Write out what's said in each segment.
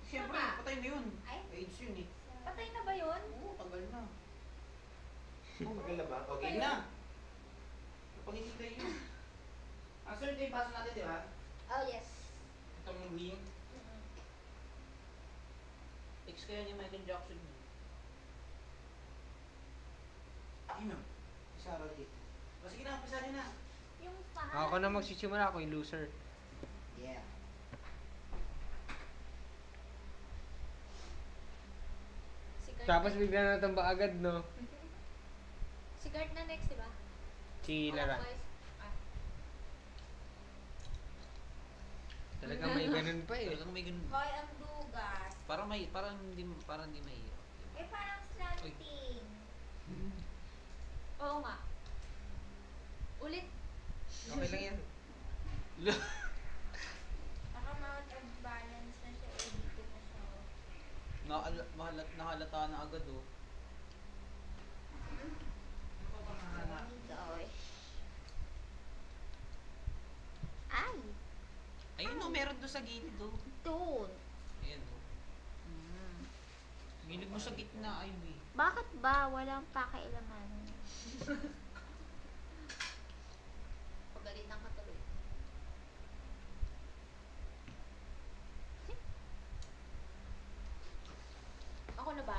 Siyempre, patay na yun. Ay? AIDS yun eh. Patay na ba yun? Oo, tagal na. Oh, maganda ba? Okay na. Napangihintay yun. Ang sir, ito yung paso natin, di ba? Oh, yes. Itong green. Ex kaya ni Michael Jackson yun. Ay, ma'am. Isa ulit. O sige na, umpisa nyo na. Yung pangalan. Ako na magsisimula, ako yung loser. Yeah. Si Kurt Tapos na- bigla na tumba agad, no? Si Kurt na next, di ba? Si Lara. Clockwise. Ah. Talagang may ganun pa eh. Talagang may ganun. Hoy, ang dugas. Parang di mahirap. Eh, parang slanting. Oo nga. Ulit. Okay lang yan. Baka ma-out of balance na siya. Eh, dito na siya. Nahalata na agad oh. Gosh. Ay! Ayun oh, meron doon sa gilid oh. Doon. Ayan oh. Gilid mo sa gitna, Ivy. Bakit ba walang pakialaman? Pagalitan ka tuloy. Ako na ba?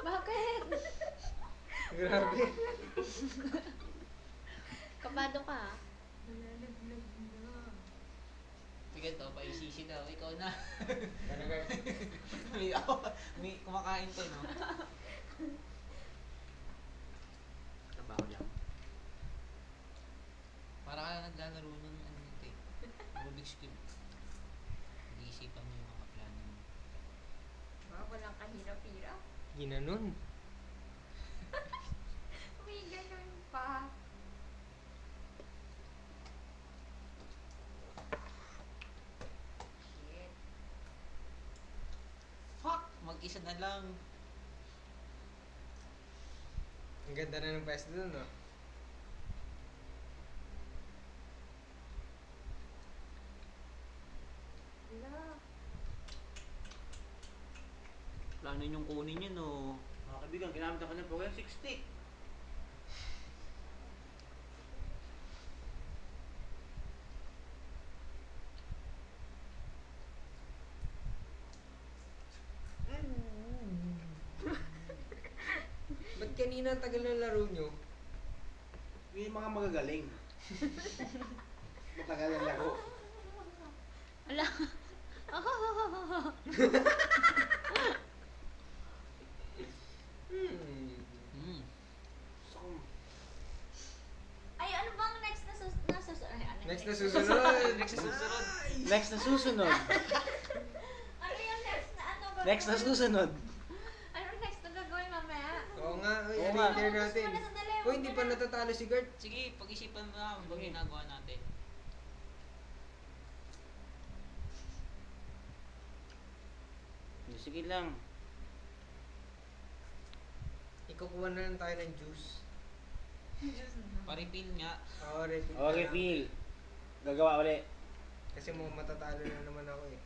Bakit? Grabe. Kabado ka ha? Sige to, paisisi daw. Ikaw na. Talaga. may kumakain to, no? Trabaho lang. Para ka naglalaro ng ano nito eh. Rubik's Cube. Nag-iisipan mo yung mga plano mo. Walang kahirap-hirap. Ginanon. May ganun pa. Shit. Fuck! Mag-isa na lang. Ang ganda na ng pwesto dun, no? Wala. Plano yung kunin yun, no? Mga kaibigan, ginamit ako ng forensic stick. Ba't kanina ang tagal ng laro nyo? Yung mga magagaling. Matagal ang laro. Wala. Hmm. Ay, ano bang next na ay, ano Next yun? na susunod. Next na susunod. Next na susunod. Ano yung next na ano? Next na susunod. Ano next na gagawin mamaya? Oo nga, uy, Oo ano nga. hintayin natin? Focus muna, sandali, Uy, hindi wag pa muna. natatalo si Gert. Sige, pag-isipan mo na kung ginagawa natin. Sige lang. Ikukuha na lang tayo ng juice. Pa-refill nga. Oo, refill. Okay, Phil. Gagawa ulit. Kasi mo matatalo na naman ako eh.